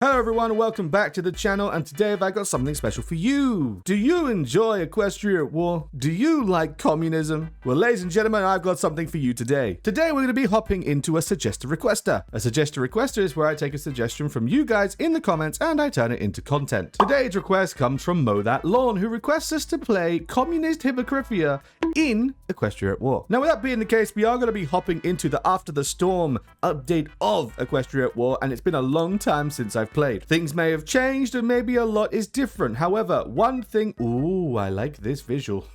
Hello everyone, welcome back to the channel, and today I've got something special for you. Do you enjoy Equestria at War? Do you like communism? Well, ladies and gentlemen, I've got something for you today. Today we're going to be hopping into a Suggest a Requester. A Suggest a Requester is where I take a suggestion from you guys in the comments and I turn it into content. Today's request comes from Mow That Lawn, who requests us to play Communist Hippogriffia in Equestria at War. Now, with that being the case, we are going to be hopping into the After the Storm update of Equestria at War, and it's been a long time since I've played. Things may have changed and maybe a lot is different. However, one thing... Ooh, I like this visual.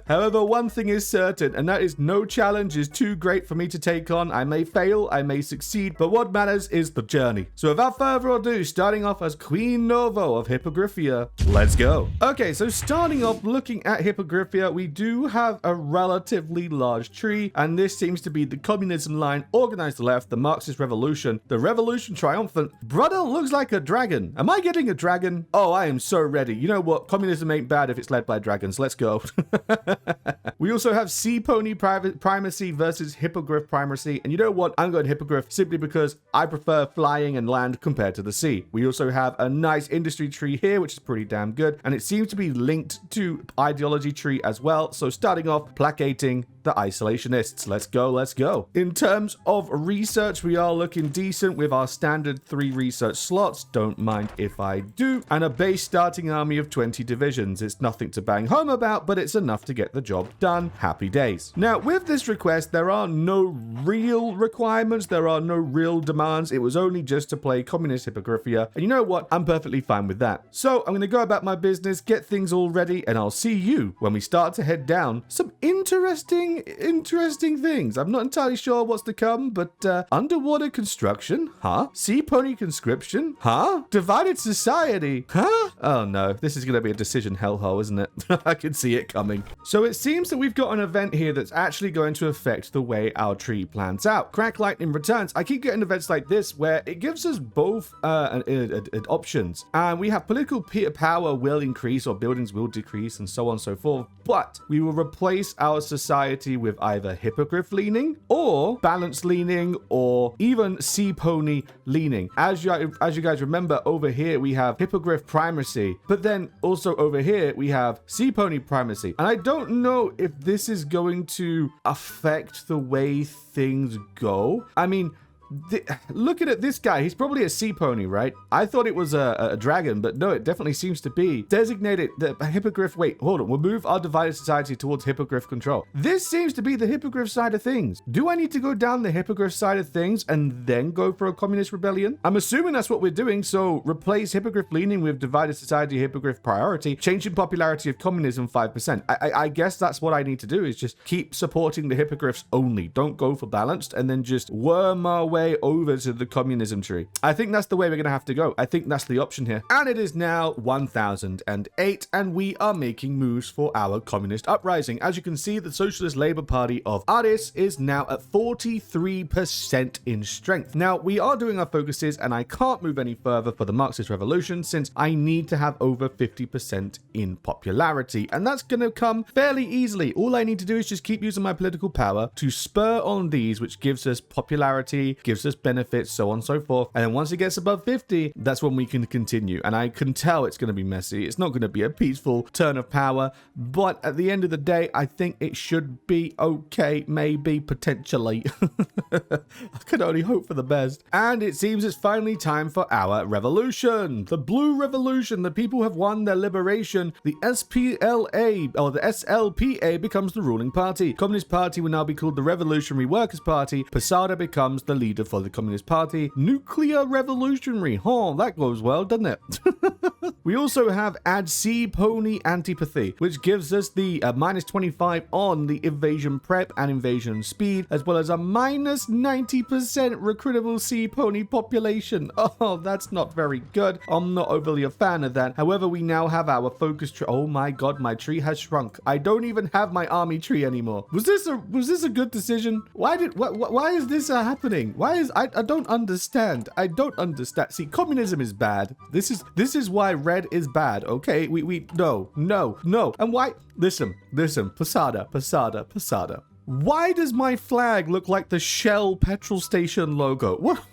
However, one thing is certain, and that is no challenge is too great for me to take on. I may fail, I may succeed, but what matters is the journey. So without further ado, starting off as Queen Novo of Hippogriffia, let's go. Okay, so starting off looking at Hippogriffia, we do have a relatively large tree, and this seems to be the communism line, organized left, the Marxist revolution, the revolution triumphant. Brother looks like a dragon. Am I getting a dragon? Oh, I am so ready. You know what? Communism ain't bad if it's led by dragons. Let's go. We also have Sea Pony primacy versus Hippogriff primacy. And you know what? I'm going Hippogriff simply because I prefer flying and land compared to the sea. We also have a nice industry tree here, which is pretty damn good. And it seems to be linked to ideology tree as well. So starting off, placating the isolationists. Let's go, let's go. In terms of research, we are looking decent with our standard 3 research slots. Don't mind if I do. And a base starting army of 20 divisions. It's nothing to bang home about, but it's enough to get the job done. Happy days. Now, with this request, there are no real requirements. There are no real demands. It was only just to play Communist Hippogriffia. And you know what? I'm perfectly fine with that. So I'm going to go about my business, get things all ready, and I'll see you when we start to head down some interesting things. I'm not entirely sure what's to come, but underwater construction, huh? Sea pony conscription, huh? Divided society, huh? Oh no, this is going to be a decision hellhole, isn't it? I can see it coming. So it seems that we've got an event here that's actually going to affect the way our tree plans out. Crack Lightning returns. I keep getting events like this where it gives us both options, and we have political power will increase or buildings will decrease and so on and so forth, but we will replace our society with either hippogriff leaning or balanced leaning or even sea pony leaning. As you guys remember, over here we have hippogriff primacy, but then also over here we have sea pony primacy. And I don't know if this is going to affect the way things go. I mean, looking at this guy, he's probably a sea pony, right? I thought it was a dragon, but no, it definitely seems to be. Designated the hippogriff. Wait, hold on. We'll move our divided society towards hippogriff control. This seems to be the hippogriff side of things. Do I need to go down the hippogriff side of things and then go for a communist rebellion? I'm assuming that's what we're doing. So replace hippogriff leaning with divided society hippogriff priority, changing popularity of communism 5%. I guess that's what I need to do, is just keep supporting the hippogriffs only. Don't go for balanced and then just worm our way over to the communism tree. I think that's the way we're going to have to go. I think that's the option here. And it is now 1008 and we are making moves for our communist uprising. As you can see, the Socialist Labour Party of Addis is now at 43% in strength. Now, we are doing our focuses and I can't move any further for the Marxist revolution since I need to have over 50% in popularity, and that's going to come fairly easily. All I need to do is just keep using my political power to spur on these, which gives us popularity, gives us benefits, so on and so forth. And then once it gets above 50, that's when we can continue. And I can tell it's going to be messy. It's not going to be a peaceful turn of power, but at the end of the day, I think it should be okay, maybe, potentially. I can only hope for the best. And it seems it's finally time for our revolution. The Blue Revolution. The people have won their liberation. The SPLA, or the SLPA, becomes the ruling party. Communist Party will now be called the Revolutionary Workers' Party. Posada becomes the leader for the Communist Party. Nuclear Revolutionary. Oh, that goes well, doesn't it? We also have Add Sea Pony Antipathy, which gives us the minus 25 on the invasion prep and invasion speed, as well as a minus 90% recruitable sea pony population. Oh, that's not very good. I'm not overly a fan of that. However, we now have our focus tree. Oh my god, my tree has shrunk. I don't even have my army tree anymore. Was this a good decision? Why is this happening? I don't understand. I don't understand. See, communism is bad. This is why red is bad, okay? No. And why? Listen, Posada. Why does my flag look like the Shell petrol station logo? What?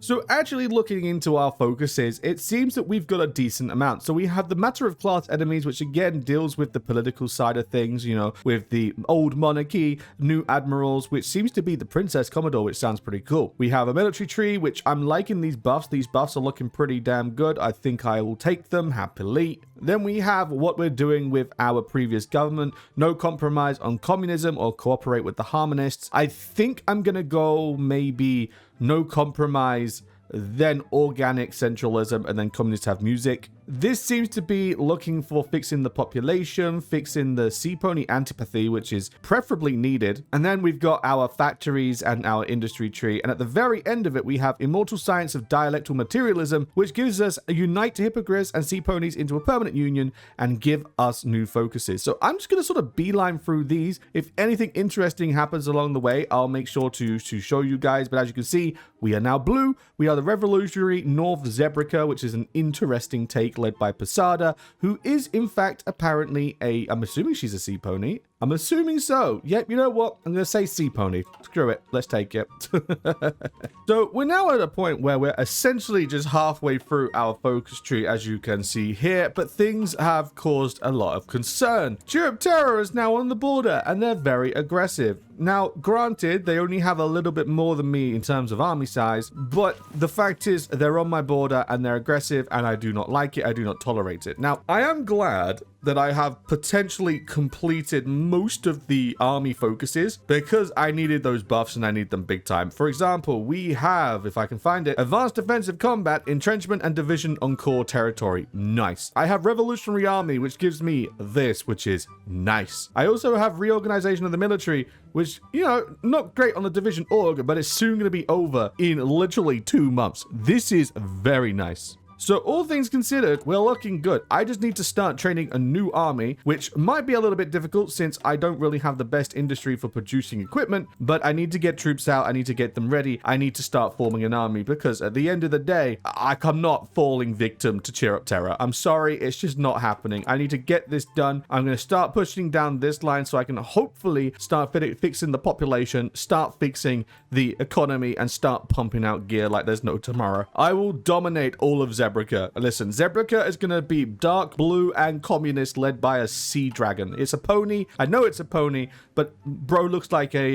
So actually looking into our focuses, it seems that we've got a decent amount. So we have the matter of class enemies, which again deals with the political side of things, you know, with the old monarchy, new admirals, which seems to be the Princess Commodore, which sounds pretty cool. We have a military tree, which I'm liking these buffs. These buffs are looking pretty damn good. I think I will take them happily. Then we have what we're doing with our previous government. No compromise on communism or cooperate with the harmonists. I think I'm going to go maybe no compromise, then organic centralism, and then communists have music. This seems to be looking for fixing the population, fixing the sea pony antipathy, which is preferably needed. And then we've got our factories and our industry tree. And at the very end of it, we have immortal science of dialectal materialism, which gives us a unite hippogriffs and sea ponies into a permanent union and give us new focuses. So I'm just going to sort of beeline through these. If anything interesting happens along the way, I'll make sure to show you guys. But as you can see, we are now blue. We are the revolutionary North Zebrica, which is an interesting take led by Posada, who is in fact apparently I'm assuming she's a sea pony. I'm assuming so. Yep, you know what? I'm going to say sea pony. Screw it. Let's take it. So we're now at a point where we're essentially just halfway through our focus tree, as you can see here, but things have caused a lot of concern. Cheerup Terror is now on the border, and they're very aggressive. Now, granted, they only have a little bit more than me in terms of army size, but the fact is they're on my border and they're aggressive, and I do not like it. I do not tolerate it. Now, I am glad that I have potentially completed most of the army focuses because I needed those buffs and I need them big time. For example, we have, if I can find it, advanced defensive combat, entrenchment, and division on core territory. Nice. I have revolutionary army, which gives me this, which is nice. I also have reorganization of the military, which, you know, not great on the division org, but it's soon going to be over in literally 2 months. This is very nice. So all things considered, we're looking good. I just need to start training a new army, which might be a little bit difficult since I don't really have the best industry for producing equipment, but I need to get troops out. I need to get them ready. I need to start forming an army because at the end of the day, I'm not falling victim to Cheerup Terror. I'm sorry, it's just not happening. I need to get this done. I'm going to start pushing down this line so I can hopefully start fixing the population, start fixing the economy, and start pumping out gear like there's no tomorrow. I will dominate all of Zebrica. Listen, Zebrica is going to be dark blue and communist led by a sea dragon. It's a pony. I know it's a pony, but bro looks like bro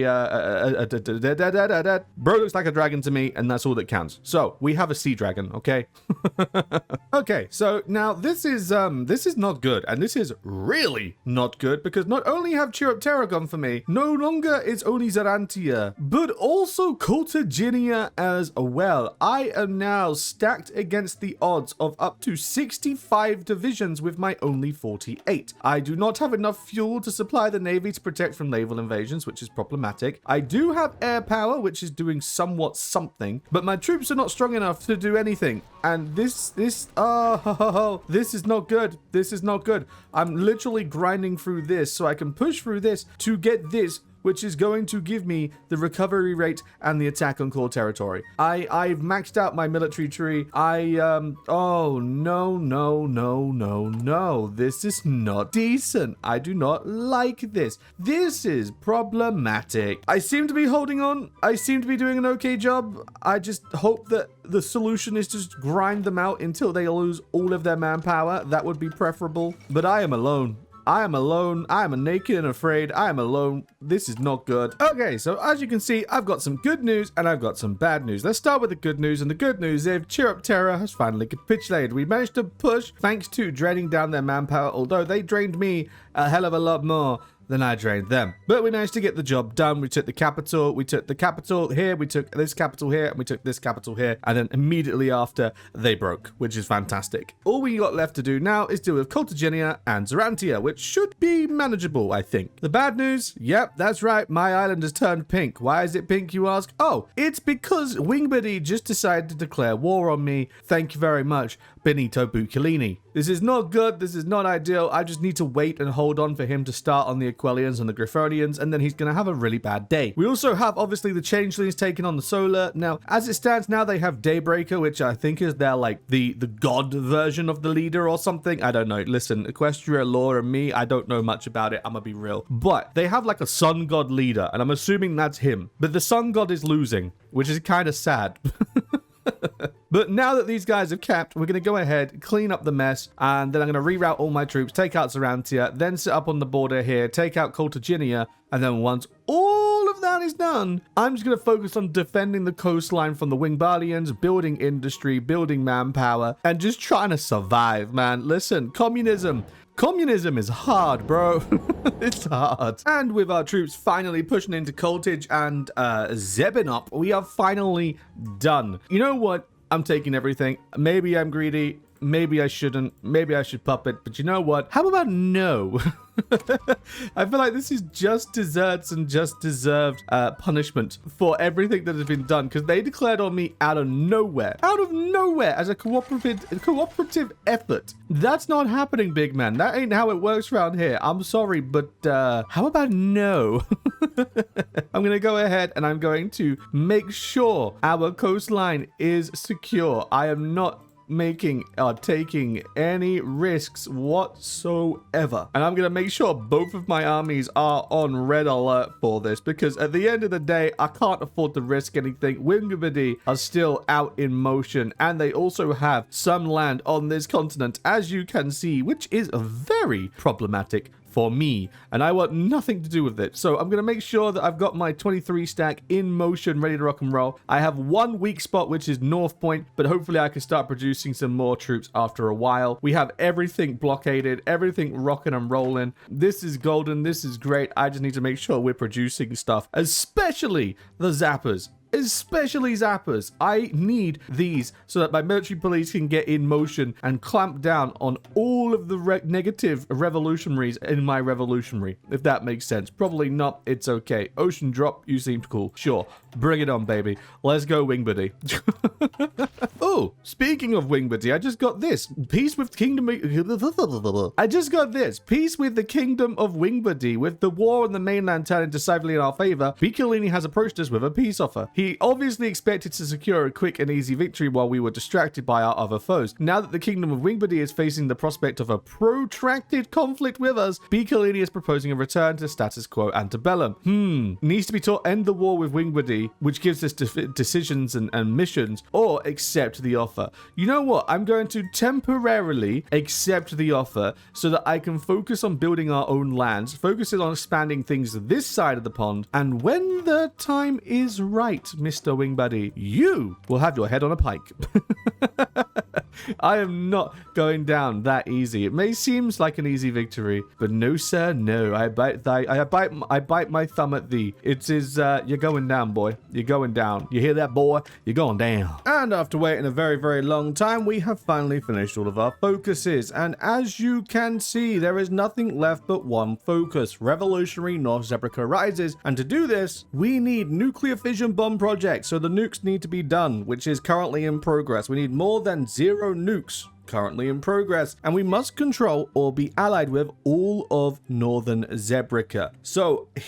looks like a dragon to me, and that's all that counts. So we have a sea dragon, okay? Okay, so now this is not good, and this is really not good because not only have Cheerup Teragon for me, no longer is only Zerantia, but also Cartagena as well. I am now stacked against the odds of up to 65 divisions with my only 48. I do not have enough fuel to supply the navy to protect from naval invasions, which is problematic. I do have air power, which is doing somewhat something, but my troops are not strong enough to do anything. And this is not good. This is not good. I'm literally grinding through this so I can push through this to get this, which is going to give me the recovery rate and the attack on core territory. I've maxed out my military tree. Oh, no. This is not decent. I do not like this. This is problematic. I seem to be holding on. I seem to be doing an okay job. I just hope that the solution is just grind them out until they lose all of their manpower. That would be preferable. But I am alone. I am alone. I am naked and afraid. I am alone. This is not good. Okay, so as you can see, I've got some good news and I've got some bad news. Let's start with the good news. And the good news is Cheerup Terror has finally capitulated. We managed to push thanks to draining down their manpower, although they drained me a hell of a lot more than I drained them. But we managed to get the job done. We took the capital here, we took this capital here, and we took this capital here, and then immediately after, they broke, which is fantastic. All we got left to do now is deal with Cartagena and Zerantia, which should be manageable, I think. The bad news? Yep, that's right, my island has turned pink. Why is it pink, you ask? Oh, it's because Wingbardy just decided to declare war on me. Thank you very much, Benito Buccolini. This is not good, this is not ideal. I just need to wait and hold on for him to start on the Aquelians and the Griffonians, and then he's going to have a really bad day. We also have, obviously, the Changelings taking on the Solar. Now, as it stands now, they have Daybreaker, which I think is their, like, the god version of the leader or something. I don't know. Listen, Equestria lore and me, I don't know much about it. I'm going to be real. But they have, like, a sun god leader, and I'm assuming that's him. But the sun god is losing, which is kind of sad. But now that these guys have capped, we're going to go ahead, clean up the mess, and then I'm going to reroute all my troops, take out Sarantia, then sit up on the border here, take out Cartagena, and then once all of that is done, I'm just going to focus on defending the coastline from the Wingbardians, building industry, building manpower, and just trying to survive, man. Listen, communism is hard, bro. It's hard. And with our troops finally pushing into Coltage and Zebinop, we are finally done. You know what? I'm taking everything. Maybe I'm greedy. Maybe I shouldn't. Maybe I should puppet. But you know what? How about no? I feel like this is just desserts and just deserved punishment for everything that has been done, because they declared on me out of nowhere as a cooperative effort. That's not happening, big man. That ain't how it works around here. I'm sorry, but how about no? I'm going to go ahead and I'm going to make sure our coastline is secure. I am not making or taking any risks whatsoever, and I'm gonna make sure both of my armies are on red alert for this, because at the end of the day I can't afford to risk anything. Wingbardy are still out in motion, and they also have some land on this continent, as you can see, which is very problematic for me, and I want nothing to do with it. So I'm going to make sure that I've got my 23 stack in motion, ready to rock and roll. I have one weak spot, which is North Point, but hopefully I can start producing some more troops after a while. We have everything blockaded, everything rocking and rolling. This is golden. This is great. I just need to make sure we're producing stuff, especially the zappers. I need these so that my military police can get in motion and clamp down on all of the negative revolutionaries in my revolutionary, if that makes sense. Probably not. It's okay. Ocean Drop, you seemed cool. Sure. Bring it on, baby. Let's go, Wingbardy. Oh, speaking of Wingbardy, I just got this. Peace with Kingdom... I just got this. Peace with the Kingdom of Wingbardy. With the war on the mainland turning decidedly in our favor, Piccolini has approached us with a peace offer. He obviously expected to secure a quick and easy victory while we were distracted by our other foes. Now that the Kingdom of Wingbardy is facing the prospect of a protracted conflict with us, Piccolini is proposing a return to status quo antebellum. Needs to be taught end the war with Wingbardy, which gives us decisions and missions, or accept the offer. You know what? I'm going to temporarily accept the offer so that I can focus on building our own lands, focusing on expanding things this side of the pond, and when the time is right, Mr. Wingbardy, you will have your head on a pike. I am not going down that easy. It may seem like an easy victory, but no, sir, no. I bite my thumb at thee. It is, you're going down, boy. You're going down. You hear that, boy? You're going down. And after waiting a very, very long time, we have finally finished all of our focuses. And as you can see, there is nothing left but one focus. Revolutionary North Zebrica rises. And to do this, we need nuclear fission bomb projects. So the nukes need to be done, which is currently in progress. We need more than 0 nukes currently in progress, and we must control or be allied with all of northern Zebrica. So the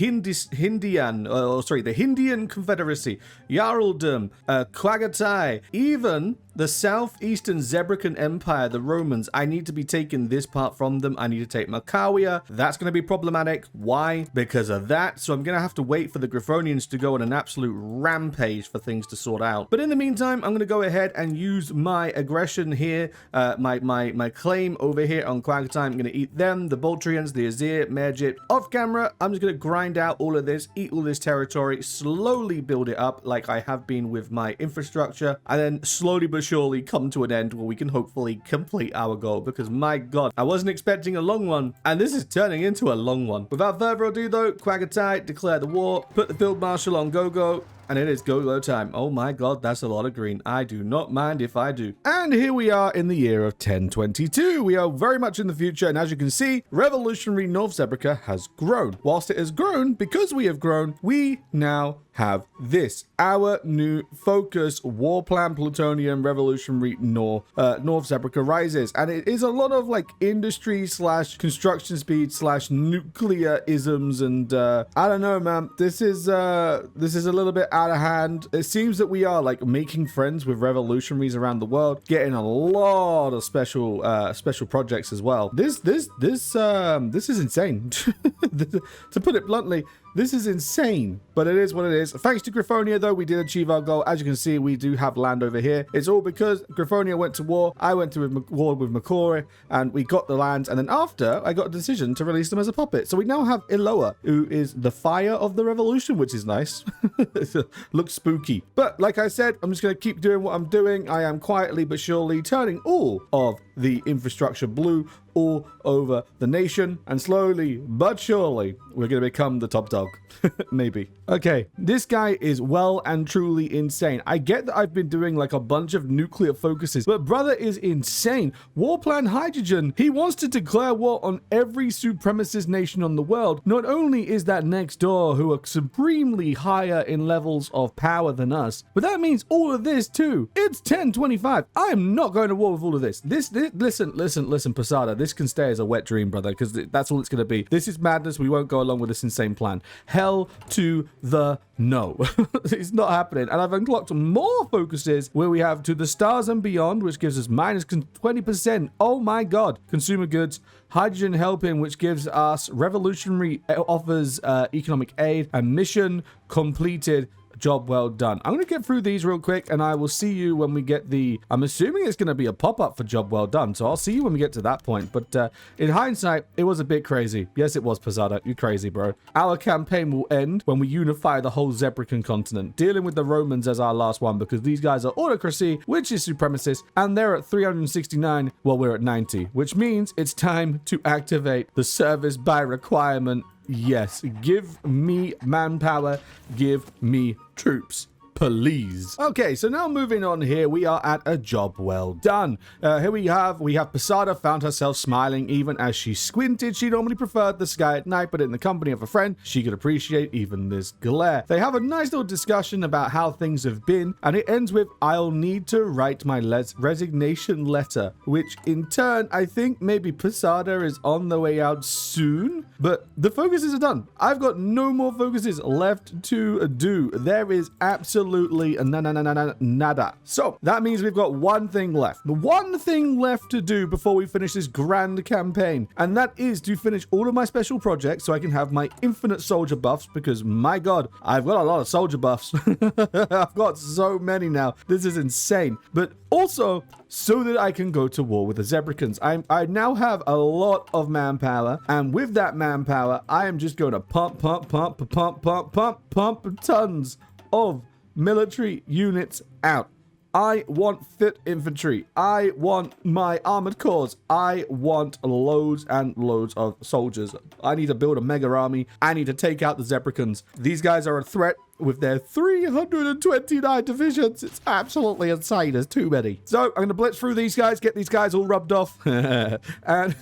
Hindian Confederacy, Jarldom, Quagatai, even the southeastern Zebrican Empire, the Romans, I need to be taking this part from them. I need to take Macawia. That's going to be problematic. Why? Because of that. So I'm going to have to wait for the Griffonians to go on an absolute rampage for things to sort out. But in the meantime, I'm going to go ahead and use my aggression here, my claim over here on Quagatai. I'm going to eat them, the Boltrians, the Azir, Merjit. Off camera, I'm just going to grind out all of this, eat all this territory, slowly build it up like I have been with my infrastructure, and then slowly but surely come to an end where we can hopefully complete our goal, because my god, I wasn't expecting a long one, and this is turning into a long one. Without further ado though, Quagatai, declare the war, put the field marshal on go-go, and it is go-go time. Oh my god, that's a lot of green. I do not mind if I do. And here we are in the year of 1022. We are very much in the future, and as you can see, revolutionary North Zebrica has grown. Whilst it has grown, because we have grown, we now have this, our new focus, war plan plutonium revolutionary North Zebrica rises, and it is a lot of like industry slash construction speed slash nuclear isms, and I don't know, man, this is a little bit out of hand. It seems that we are like making friends with revolutionaries around the world, getting a lot of special projects as well. This is insane. To put it bluntly, This is insane, but it is what it is. Thanks to Griffonia, though, we did achieve our goal. As you can see, we do have land over here. It's all because Griffonia went to war. I went to war with Macquarie, and we got the lands. And then after, I got a decision to release them as a puppet. So we now have Iloa, who is the fire of the revolution, which is nice. Looks spooky. But like I said, I'm just going to keep doing what I'm doing. I am quietly but surely turning all of the infrastructure blue all over the nation, and slowly but surely we're going to become the top dog. Maybe. Okay, this guy is well and truly insane. I get that I've been doing like a bunch of nuclear focuses, but brother is insane. War Plan Hydrogen, he wants to declare war on every supremacist nation on the world. Not only is that next door, who are supremely higher in levels of power than us, but that means all of this too. It's 1025. I am not going to war with all of this. Listen, Posada, this can stay as a wet dream, brother, because that's all it's going to be. This is madness. We won't go along with this insane plan. Hell to the no. It's not happening. And I've unlocked more focuses where we have to the stars and beyond, which gives us minus 20%. Oh my god. Consumer goods. Hydrogen helping, which gives us revolutionary offers economic aid, and mission completed. Job well done. I'm going to get through these real quick, and I will see you when we get the... I'm assuming it's going to be a pop-up for job well done, so I'll see you when we get to that point. But in hindsight, it was a bit crazy. Yes, it was, Posada. You're crazy, bro. Our campaign will end when we unify the whole Zebrican continent, dealing with the Romans as our last one, because these guys are autocracy, which is supremacist, and they're at 369 while we're at 90, which means it's time to activate the service by requirement. Yes, give me manpower, give me troops, please. Okay, so now moving on here, we are at a job well done. Here we have Posada found herself smiling even as she squinted. She normally preferred the sky at night, but in the company of a friend, she could appreciate even this glare. They have a nice little discussion about how things have been, and it ends with, I'll need to write my resignation letter, which in turn, I think maybe Posada is on the way out soon, but the focuses are done. I've got no more focuses left to do. There is absolutely nada. So that means we've got one thing left. The one thing left to do before we finish this grand campaign, and that is to finish all of my special projects so I can have my infinite soldier buffs, because my god, I've got a lot of soldier buffs. I've got so many now. This is insane. But also, so that I can go to war with the Zebricans. I now have a lot of manpower, and with that manpower, I am just going to pump tons of military units out. I want fit infantry. I want my armored corps. I want loads and loads of soldiers. I need to build a mega army. I need to take out the Zebricans. These guys are a threat with their 329 divisions. It's absolutely insane. There's too many. So I'm going to blitz through these guys, get these guys all rubbed off, and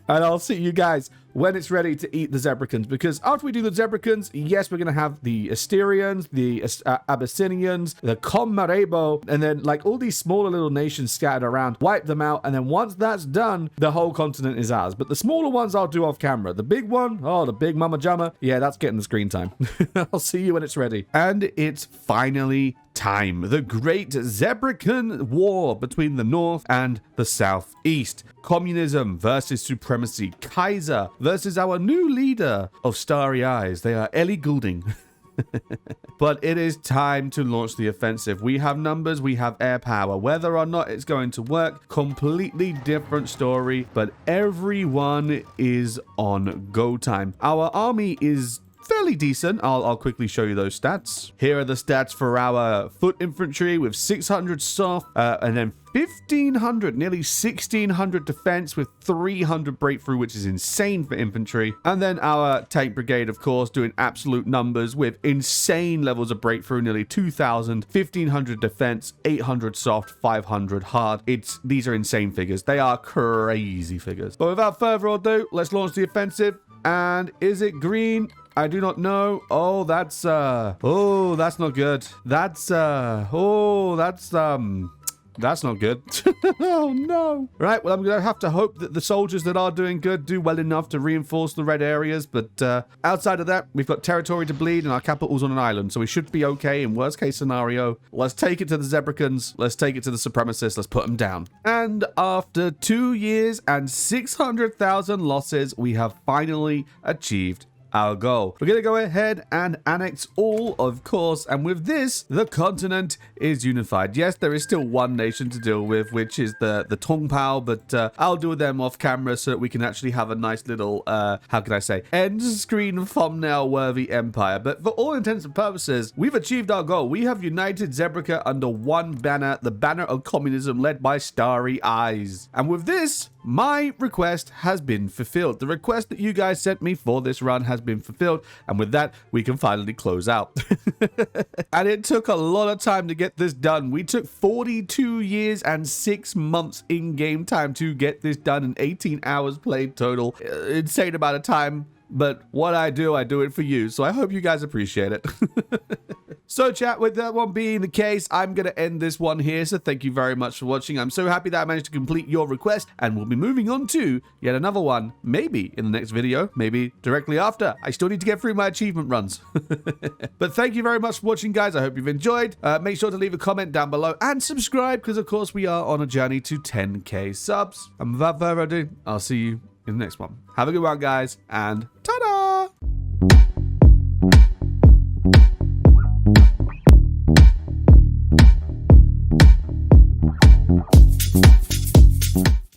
I'll see you guys when it's ready to eat the Zebricans. Because after we do the Zebricans, yes, we're going to have the Asterians, the Abyssinians, the Commarebo, and then like all these smaller little nations scattered around, wipe them out. And then once that's done, the whole continent is ours. But the smaller ones I'll do off camera. The big one, oh, the big Mama Jamma, yeah, that's getting the screen time. I'll see you when it's ready. And it's finally time. The Great Zebrican War between the North and the Southeast. Communism versus supremacy. Kaiser versus our new leader of starry eyes. They are Ellie Goulding. But it is time to launch the offensive. We have numbers, we have air power. Whether or not it's going to work, completely different story, but everyone is on go time. Our army is fairly decent. I'll quickly show you those stats. Here are the stats for our foot infantry with 600 soft, and then 1,500, nearly 1,600 defense with 300 breakthrough, which is insane for infantry. And then our tank brigade, of course, doing absolute numbers with insane levels of breakthrough, nearly 2,000, 1,500 defense, 800 soft, 500 hard. These are insane figures. They are crazy figures. But without further ado, let's launch the offensive. And is it green? I do not know. Oh, that's not good. That's not good. Oh, no. Right, well, I'm going to have to hope that the soldiers that are doing good do well enough to reinforce the red areas. But outside of that, we've got territory to bleed and our capital's on an island. So we should be okay in worst case scenario. Let's take it to the Zebricans. Let's take it to the supremacists. Let's put them down. And after 2 years and 600,000 losses, we have finally achieved our goal. We're going to go ahead and annex all, of course, and with this, the continent is unified. Yes, there is still one nation to deal with, which is the Tong Pao, but I'll deal with them off camera so that we can actually have a nice little, how can I say, end screen thumbnail worthy empire. But for all intents and purposes, we've achieved our goal. We have united Zebrica under one banner, the banner of communism led by Starry Eyes. And with this, my request has been fulfilled. The request that you guys sent me for this run has been fulfilled, and with that, we can finally close out. And it took a lot of time to get this done. We took 42 years and 6 months in-game time to get this done in 18 hours played total. Insane amount of time. But what I do it for you. So I hope you guys appreciate it. So chat, with that one being the case, I'm going to end this one here. So thank you very much for watching. I'm so happy that I managed to complete your request. And we'll be moving on to yet another one. Maybe in the next video. Maybe directly after. I still need to get through my achievement runs. But thank you very much for watching, guys. I hope you've enjoyed. Make sure to leave a comment down below. And subscribe, because of course we are on a journey to 10k subs. And without further ado, I'll see you in the next one. Have a good one, guys. And